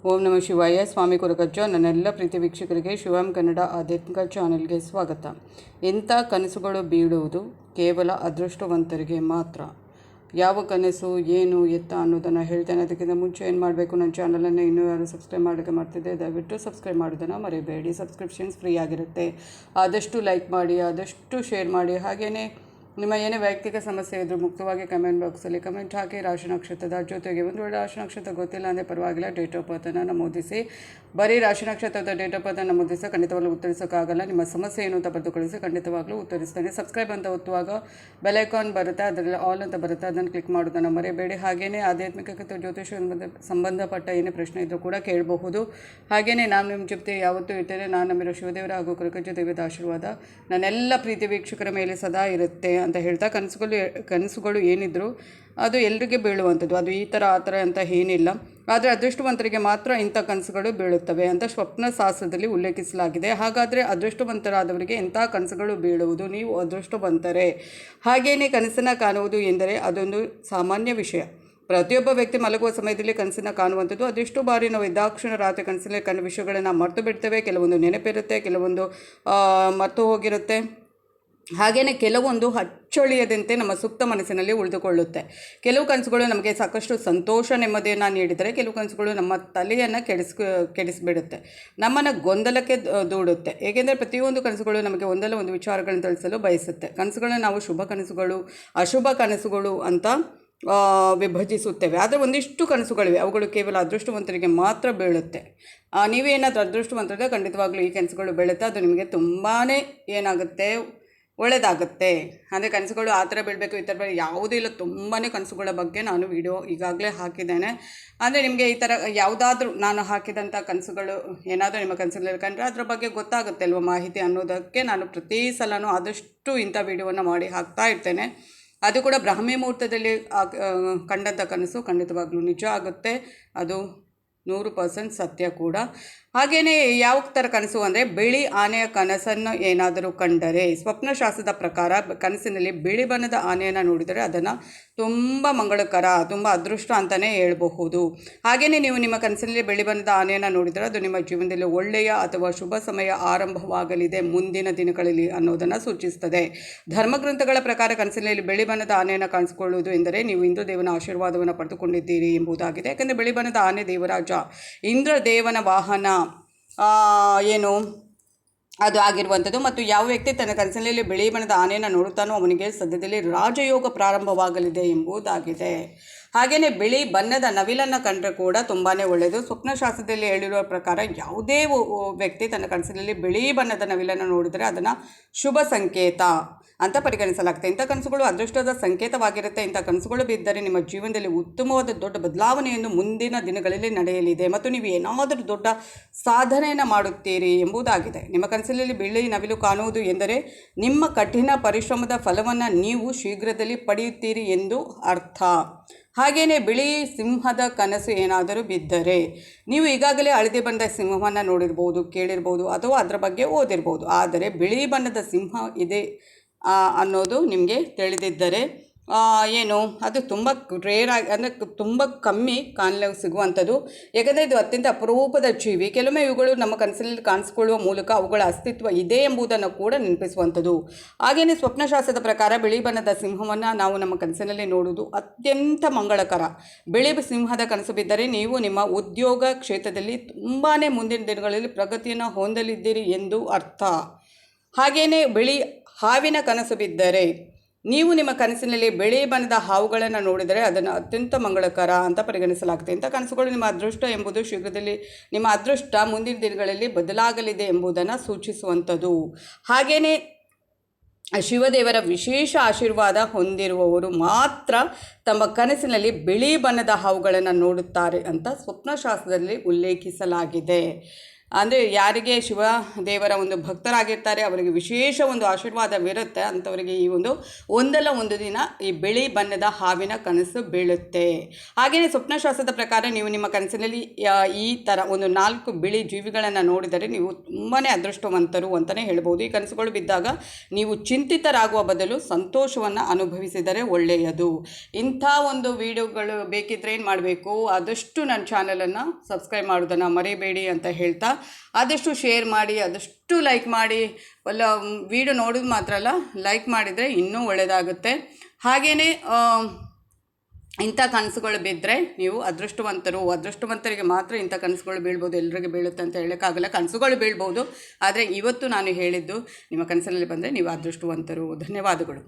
ಓಂ ನಮಃ ಶಿವಾಯ. ಸ್ವಾಮಿ ಕೊರಗಜ್ಜ. ನನ್ನೆಲ್ಲ ಪ್ರೀತಿ ವೀಕ್ಷಕರಿಗೆ ಶಿವಂ ಕನ್ನಡ ಆಧ್ಯಾತ್ಮಿಕ ಚಾನೆಲ್ಗೆ ಸ್ವಾಗತ. ಇಂಥ ಕನಸುಗಳು ಬೀಳುವುದು ಕೇವಲ ಅದೃಷ್ಟವಂತರಿಗೆ ಮಾತ್ರ. ಯಾವ ಕನಸು, ಏನು, ಎತ್ತ ಅನ್ನೋದನ್ನು ಹೇಳ್ತೇನೆ. ಅದಕ್ಕಿಂತ ಮುಂಚೆ ಏನು ಮಾಡಬೇಕು, ನನ್ನ ಚಾನಲನ್ನು ಇನ್ನೂ ಯಾರು ಸಬ್ಸ್ಕ್ರೈಬ್ ಮಾಡೋಕ್ಕೆ ಮಾಡ್ತಿದ್ದೆ, ದಯವಿಟ್ಟು ಸಬ್ಸ್ಕ್ರೈಬ್ ಮಾಡೋದನ್ನು ಮರಿಬೇಡಿ. ಸಬ್ಸ್ಕ್ರಿಪ್ಷನ್ಸ್ ಫ್ರೀ ಆಗಿರುತ್ತೆ. ಆದಷ್ಟು ಲೈಕ್ ಮಾಡಿ, ಆದಷ್ಟು ಶೇರ್ ಮಾಡಿ. ಹಾಗೆಯೇ ನಿಮ್ಮ ಏನೇ ವೈಯಕ್ತಿಕ ಸಮಸ್ಯೆ ಇದ್ದರೂ ಮುಕ್ತವಾಗಿ ಕಮೆಂಟ್ ಬಾಕ್ಸಲ್ಲಿ ಕಮೆಂಟ್ ಹಾಕಿ. ರಾಶಿ ನಕ್ಷತ್ರದ ಜೊತೆಗೆ ಒಂದು ವೇಳೆ ರಾಶಿ ನಕ್ಷತ್ರ ಗೊತ್ತಿಲ್ಲ ಅಂದರೆ ಪರವಾಗಿಲ್ಲ, ಡೇಟ್ ಆಫ್ ಬರ್ತನ್ನು ನಮೂದಿಸಿ. ಬರೀ ರಾಶಿ ನಕ್ಷತ್ರದ ಡೇಟ್ ಆಫ್ ಬರ್ತನ್ನು ನಮೂದಿಸಿ ಖಂಡಿತವಾಗ್ಲೂ ಉತ್ತರಿಸೋಕ್ಕಾಗಲ್ಲ. ನಿಮ್ಮ ಸಮಸ್ಯೆ ಏನು ಅಂತ ಬರೆದು ಕಳಿಸಿ, ಖಂಡಿತವಾಗ್ಲೂ ಉತ್ತರಿಸ್ತೇನೆ. ಸಬ್ಸ್ಕ್ರೈಬ್ ಅಂತ ಒತ್ತುವಾಗ ಬೆಲೈಕಾನ್ ಬರುತ್ತೆ, ಅದರಲ್ಲಿ ಆಲ್ ಅಂತ ಬರುತ್ತೆ, ಅದನ್ನು ಕ್ಲಿಕ್ ಮಾಡೋದನ್ನು ಮರೆಯಬೇಡಿ. ಹಾಗೆಯೇ ಆಧ್ಯಾತ್ಮಿಕತೆ ಜ್ಯೋತಿಷ ಸಂಬಂಧಪಟ್ಟ ಏನೇ ಪ್ರಶ್ನೆ ಇದ್ದರೂ ಕೂಡ ಕೇಳಬಹುದು. ಹಾಗೆಯೇ ನಾನು ನಿಮ್ಮ ಜೊತೆ ಯಾವತ್ತೂ ಇರ್ತೇನೆ. ನಾನು ನಂಬಿರೋ ಶಿವದೇವರ ಹಾಗೂ ಕೊರಗಜ್ಜ ದೇವದ ಆಶೀರ್ವಾದ ನನ್ನೆಲ್ಲ ಪ್ರೀತಿ ವೀಕ್ಷಕರ ಮೇಲೆ ಸದಾ ಇರುತ್ತೆ ಅಂತ ಹೇಳ್ತಾ, ಕನಸುಗಳು ಏನಿದ್ರು ಅದು ಎಲ್ರಿಗೆ ಬೀಳುವಂಥದ್ದು. ಅದು ಈ ಥರ ಆ ಥರ ಅಂತ ಏನಿಲ್ಲ. ಆದರೆ ಅದೃಷ್ಟವಂತರಿಗೆ ಮಾತ್ರ ಇಂಥ ಕನಸುಗಳು ಬೀಳುತ್ತವೆ ಅಂತ ಸ್ವಪ್ನಶಾಸ್ತ್ರದಲ್ಲಿ ಉಲ್ಲೇಖಿಸಲಾಗಿದೆ. ಹಾಗಾದರೆ ಅದೃಷ್ಟವಂತರಾದವರಿಗೆ ಇಂಥ ಕನಸುಗಳು ಬೀಳುವುದು, ನೀವು ಅದೃಷ್ಟವಂತರೇ. ಹಾಗೆಯೇ ಕನಸನ್ನು ಕಾಣುವುದು ಎಂದರೆ ಅದೊಂದು ಸಾಮಾನ್ಯ ವಿಷಯ. ಪ್ರತಿಯೊಬ್ಬ ವ್ಯಕ್ತಿ ಮಲಗುವ ಸಮಯದಲ್ಲಿ ಕನಸನ್ನು ಕಾಣುವಂಥದ್ದು. ಅದೆಷ್ಟು ಬಾರಿ ನಾವು ಇದ್ದಾಕ್ಷಣ ರಾತ್ರಿ ಕನಸಲ್ಲಿ ಕಂಡ ವಿಷಯಗಳನ್ನು ಮರೆತು ಬಿಡ್ತೇವೆ. ಕೆಲವೊಂದು ನೆನಪಿರುತ್ತೆ, ಕೆಲವೊಂದು ಮರೆತು ಹೋಗಿರುತ್ತೆ. ಹಾಗೆಯೇ ಕೆಲವೊಂದು ಅಚ್ಚಳಿಯದಂತೆ ನಮ್ಮ ಸುಪ್ತ ಮನಸ್ಸಿನಲ್ಲಿ ಉಳಿದುಕೊಳ್ಳುತ್ತೆ. ಕೆಲವು ಕನಸುಗಳು ನಮಗೆ ಸಾಕಷ್ಟು ಸಂತೋಷ, ನೆಮ್ಮದಿಯನ್ನು ನೀಡಿದರೆ ಕೆಲವು ಕನಸುಗಳು ನಮ್ಮ ತಲೆಯನ್ನು ಕೆಡಿಸಿಬಿಡುತ್ತೆ, ನಮ್ಮನ್ನು ಗೊಂದಲಕ್ಕೆ ದೂಡುತ್ತೆ. ಏಕೆಂದರೆ ಪ್ರತಿಯೊಂದು ಕನಸುಗಳು ನಮಗೆ ಒಂದು ವಿಚಾರಗಳನ್ನು ತಿಳಿಸಲು ಬಯಸುತ್ತೆ. ಕನಸುಗಳನ್ನು ನಾವು ಶುಭ ಕನಸುಗಳು, ಅಶುಭ ಕನಸುಗಳು ಅಂತ ವಿಭಜಿಸುತ್ತೇವೆ. ಆದರೆ ಒಂದಿಷ್ಟು ಕನಸುಗಳಿವೆ, ಅವುಗಳು ಕೇವಲ ಅದೃಷ್ಟವಂತರಿಗೆ ಮಾತ್ರ ಬೀಳುತ್ತೆ. ನೀವೇನಾದರೂ ಅದೃಷ್ಟವಂತರಿಗೆ ಖಂಡಿತವಾಗ್ಲೂ ಈ ಕನಸುಗಳು ಬೀಳುತ್ತೆ. ಅದು ನಿಮಗೆ ತುಂಬಾ ಏನಾಗುತ್ತೆ, ಒಳ್ಳೆಯದಾಗುತ್ತೆ. ಅಂದರೆ ಕನಸುಗಳು ಆ ಥರ ಬೀಳಬೇಕು, ಈ ಥರ ಯಾವುದೂ ಇಲ್ಲ. ತುಂಬಾ ಕನಸುಗಳ ಬಗ್ಗೆ ನಾನು ವಿಡಿಯೋ ಈಗಾಗಲೇ ಹಾಕಿದ್ದೇನೆ. ಅಂದರೆ ನಿಮಗೆ ಈ ಥರ ಯಾವುದಾದ್ರೂ ನಾನು ಹಾಕಿದಂಥ ಕನಸುಗಳು ಏನಾದರೂ ನಿಮ್ಮ ಕನಸುಗಳಲ್ಲಿ ಕಂಡ್ರೆ ಅದರ ಬಗ್ಗೆ ಗೊತ್ತಾಗುತ್ತೆ ಅಲ್ವ ಮಾಹಿತಿ ಅನ್ನೋದಕ್ಕೆ ನಾನು ಪ್ರತಿ ಸಲನೂ ಆದಷ್ಟು ಇಂಥ ವಿಡಿಯೋವನ್ನು ಮಾಡಿ ಹಾಕ್ತಾ ಇರ್ತೇನೆ. ಅದು ಕೂಡ ಬ್ರಾಹ್ಮಿ ಮುಹೂರ್ತದಲ್ಲಿ ಕಂಡಂಥ ಕನಸು ಖಂಡಿತವಾಗ್ಲೂ ನಿಜ ಆಗುತ್ತೆ. ಅದು 100% ಸತ್ಯ ಕೂಡ. ಹಾಗೆಯೇ ಯಾವ ಥರ ಕನಸು ಅಂದರೆ, ಬಿಳಿ ಆನೆಯ ಕನಸನ್ನು ಏನಾದರೂ ಕಂಡರೆ, ಸ್ವಪ್ನಶಾಸ್ತ್ರದ ಪ್ರಕಾರ ಕನಸಿನಲ್ಲಿ ಬಿಳಿ ಬಣ್ಣದ ಆನೆಯನ್ನು ನೋಡಿದರೆ ಅದನ್ನು ತುಂಬ ಮಂಗಳಕರ, ತುಂಬ ಅದೃಷ್ಟ ಅಂತಲೇ ಹೇಳಬಹುದು. ಹಾಗೆಯೇ ನೀವು ನಿಮ್ಮ ಕನಸಿನಲ್ಲಿ ಬಿಳಿ ಬಣ್ಣದ ಆನೆಯನ್ನು ನೋಡಿದರೆ ಅದು ನಿಮ್ಮ ಜೀವನದಲ್ಲಿ ಒಳ್ಳೆಯ ಅಥವಾ ಶುಭ ಸಮಯ ಆರಂಭವಾಗಲಿದೆ ಮುಂದಿನ ದಿನಗಳಲ್ಲಿ ಅನ್ನೋದನ್ನು ಸೂಚಿಸುತ್ತದೆ. ಧರ್ಮಗ್ರಂಥಗಳ ಪ್ರಕಾರ ಕನಸಿನಲ್ಲಿ ಬಿಳಿ ಬಣ್ಣದ ಆನೆಯನ್ನು ಕಾಣಿಸಿಕೊಳ್ಳುವುದು ಎಂದರೆ ನೀವು ಇಂದ್ರ ದೇವನ ಆಶೀರ್ವಾದವನ್ನು ಪಡೆದುಕೊಂಡಿದ್ದೀರಿ ಎಂಬುದಾಗಿದೆ. ಯಾಕೆಂದರೆ ಬಿಳಿ ಬಣ್ಣದ ಆನೆ ದೇವರಾಜ, ಇಂದ್ರ ದೇವನ ವಾಹನ ಏನು ಅದು ಆಗಿರುವಂಥದ್ದು. ಮತ್ತು ಯಾವ ವ್ಯಕ್ತಿ ತನ್ನ ಕನಸಿನಲ್ಲಿ ಬಿಳಿ ಬಣ್ಣದ ಆನೆಯನ್ನು ನೋಡುತ್ತಾನೋ ಅವನಿಗೆ ಸದ್ಯದಲ್ಲಿ ರಾಜಯೋಗ ಪ್ರಾರಂಭವಾಗಲಿದೆ ಎಂಬುದಾಗಿದೆ. ಹಾಗೆಯೇ ಬಿಳಿ ಬಣ್ಣದ ನವಿಲನ್ನು ಕಂಡರೆ ಕೂಡ ತುಂಬಾ ಒಳ್ಳೆಯದು. ಸ್ವಪ್ನಶಾಸ್ತ್ರದಲ್ಲಿ ಹೇಳಿರುವ ಪ್ರಕಾರ ಯಾವುದೇ ವ್ಯಕ್ತಿ ತನ್ನ ಕನಸಿನಲ್ಲಿ ಬಿಳಿ ಬಣ್ಣದ ನವಿಲನ್ನು ನೋಡಿದರೆ ಅದನ್ನು ಶುಭ ಸಂಕೇತ ಅಂತ ಪರಿಗಣಿಸಲಾಗುತ್ತೆ. ಇಂಥ ಕನಸುಗಳು ಅದೃಷ್ಟದ ಸಂಕೇತವಾಗಿರುತ್ತೆ. ಇಂಥ ಕನಸುಗಳು ಬಿದ್ದರೆ ನಿಮ್ಮ ಜೀವನದಲ್ಲಿ ಉತ್ತಮವಾದ ದೊಡ್ಡ ಬದಲಾವಣೆಯನ್ನು ಮುಂದಿನ ದಿನಗಳಲ್ಲಿ ನಡೆಯಲಿದೆ ಮತ್ತು ನೀವು ಏನಾದರೂ ದೊಡ್ಡ ಸಾಧನೆಯನ್ನು ಮಾಡುತ್ತೀರಿ ಎಂಬುದಾಗಿದೆ. ನಿಮ್ಮ ಕನಸಿನಲ್ಲಿ ಬಿಳಿ ನವಿಲು ಕಾಣುವುದು ಎಂದರೆ ನಿಮ್ಮ ಕಠಿಣ ಪರಿಶ್ರಮದ ಫಲವನ್ನು ನೀವು ಶೀಘ್ರದಲ್ಲಿ ಪಡೆಯುತ್ತೀರಿ ಎಂದು ಅರ್ಥ. ಹಾಗೆಯೇ ಬಿಳಿ ಸಿಂಹದ ಕನಸು ಏನಾದರೂ ಬಿದ್ದರೆ ನೀವು ಈಗಾಗಲೇ ಹಳದಿ ಬಣ್ಣದ ಸಿಂಹವನ್ನು ನೋಡಿರ್ಬೋದು, ಕೇಳಿರ್ಬೋದು ಅಥವಾ ಅದರ ಬಗ್ಗೆ ಓದಿರ್ಬೋದು. ಆದರೆ ಬಿಳಿ ಬಣ್ಣದ ಸಿಂಹ ಇದೆ ಅನ್ನೋದು ನಿಮಗೆ ತಿಳಿದಿದ್ದರೆ ಏನು ಅದು ತುಂಬ ರೇರ್ ಆಗಿ, ಅಂದರೆ ತುಂಬ ಕಮ್ಮಿ ಸಿಗುವಂಥದ್ದು. ಯಾಕಂದರೆ ಇದು ಅತ್ಯಂತ ಅಪರೂಪದ ಜೀವಿ. ಕೆಲವೊಮ್ಮೆ ಇವುಗಳು ನಮ್ಮ ಕನಸಿನಲ್ಲಿ ಕಾಣಿಸಿಕೊಳ್ಳುವ ಮೂಲಕ ಅವುಗಳ ಅಸ್ತಿತ್ವ ಇದೆ ಎಂಬುದನ್ನು ಕೂಡ ನೆನಪಿಸುವಂಥದ್ದು. ಹಾಗೆಯೇ ಸ್ವಪ್ನಶಾಸ್ತ್ರದ ಪ್ರಕಾರ ಬಿಳಿ ಬಣ್ಣದ ಸಿಂಹವನ್ನು ನಾವು ನಮ್ಮ ಕನಸಿನಲ್ಲಿ ನೋಡುವುದು ಅತ್ಯಂತ ಮಂಗಳಕರ. ಬಿಳಿ ಸಿಂಹದ ಕನಸು ಬಿದ್ದರೆ ನೀವು ನಿಮ್ಮ ಉದ್ಯೋಗ ಕ್ಷೇತ್ರದಲ್ಲಿ ತುಂಬಾ ಮುಂದಿನ ದಿನಗಳಲ್ಲಿ ಪ್ರಗತಿಯನ್ನು ಹೊಂದಲಿದ್ದೀರಿ ಎಂದು ಅರ್ಥ. ಹಾಗೆಯೇ ಬಿಳಿ ಹಾವಿನ ಕನಸು ಬಿದ್ದರೆ ನೀವು ನಿಮ್ಮ ಕನಸಿನಲ್ಲಿ ಬಿಳಿ ಬಣ್ಣದ ಹಾವುಗಳನ್ನು ನೋಡಿದರೆ ಅದನ್ನು ಅತ್ಯಂತ ಮಂಗಳಕರ ಅಂತ ಪರಿಗಣಿಸಲಾಗುತ್ತೆ. ಇಂಥ ಕನಸುಗಳು ನಿಮ್ಮ ಅದೃಷ್ಟ ಎಂಬುದು ಶೀಘ್ರದಲ್ಲಿ ನಿಮ್ಮ ಅದೃಷ್ಟ ಮುಂದಿನ ದಿನಗಳಲ್ಲಿ ಬದಲಾಗಲಿದೆ ಎಂಬುದನ್ನು ಸೂಚಿಸುವಂಥದ್ದು. ಹಾಗೆಯೇ ಶಿವದೇವರ ವಿಶೇಷ ಆಶೀರ್ವಾದ ಹೊಂದಿರುವವರು ಮಾತ್ರ ತಮ್ಮ ಕನಸಿನಲ್ಲಿ ಬಿಳಿ ಬಣ್ಣದ ಹಾವುಗಳನ್ನು ನೋಡುತ್ತಾರೆ ಅಂತ ಸ್ವಪ್ನಶಾಸ್ತ್ರದಲ್ಲಿ ಉಲ್ಲೇಖಿಸಲಾಗಿದೆ. ಅಂದರೆ ಯಾರಿಗೆ ಶಿವ ದೇವರ ಒಂದು ಭಕ್ತರಾಗಿರ್ತಾರೆ ಅವರಿಗೆ ವಿಶೇಷ ಒಂದು ಆಶೀರ್ವಾದವಿರುತ್ತೆ. ಅಂಥವರಿಗೆ ಈ ಒಂದಲ್ಲ ಒಂದು ದಿನ ಈ ಬಿಳಿ ಬಣ್ಣದ ಹಾವಿನ ಕನಸು ಬೀಳುತ್ತೆ. ಹಾಗೆಯೇ ಸ್ವಪ್ನಶಾಸ್ತ್ರದ ಪ್ರಕಾರ ನೀವು ನಿಮ್ಮ ಕನಸಿನಲ್ಲಿ ಈ ಥರ ಒಂದು 4 ಬಿಳಿ ಜೀವಿಗಳನ್ನು ನೋಡಿದರೆ ನೀವು ತುಂಬಾ ಅದೃಷ್ಟವಂತರು ಅಂತಲೇ ಹೇಳ್ಬೋದು. ಈ ಕನಸುಗಳು ಬಿದ್ದಾಗ ನೀವು ಚಿಂತಿತರಾಗುವ ಬದಲು ಸಂತೋಷವನ್ನು ಅನುಭವಿಸಿದರೆ ಒಳ್ಳೆಯದು. ಇಂಥ ಒಂದು ವಿಡಿಯೋಗಳು ಬೇಕಿದ್ರೆ ಏನು ಮಾಡಬೇಕು, ಆದಷ್ಟು ನನ್ನ ಚಾನಲನ್ನು ಸಬ್ಸ್ಕ್ರೈಬ್ ಮಾಡೋದನ್ನು ಮರಿಬೇಡಿ ಅಂತ ಹೇಳ್ತಾ, ಆದಷ್ಟು ಶೇರ್ ಮಾಡಿ, ಆದಷ್ಟು ಲೈಕ್ ಮಾಡಿ. ವಿಡಿಯೋ ನೋಡೋದು ಮಾತ್ರ ಅಲ್ಲ, ಲೈಕ್ ಮಾಡಿದರೆ ಇನ್ನೂ ಒಳ್ಳೆಯದಾಗುತ್ತೆ. ಹಾಗೆಯೇ ಇಂಥ ಕನಸುಗಳು ಬಿದ್ದರೆ ನೀವು ಅದೃಷ್ಟವಂತರಿಗೆ ಮಾತ್ರ ಇಂಥ ಕನಸುಗಳು ಬೀಳ್ಬೋದು. ಎಲ್ಲರಿಗೆ ಬೀಳುತ್ತೆ ಅಂತ ಹೇಳೋಕ್ಕಾಗಲ್ಲ. ಕನಸುಗಳು ಬೀಳ್ಬೋದು, ಆದರೆ ಇವತ್ತು ನಾನು ಹೇಳಿದ್ದು ನಿಮ್ಮ ಕನಸಿನಲ್ಲಿ ಬಂದರೆ ನೀವು ಅದೃಷ್ಟವಂತರು. ಧನ್ಯವಾದಗಳು.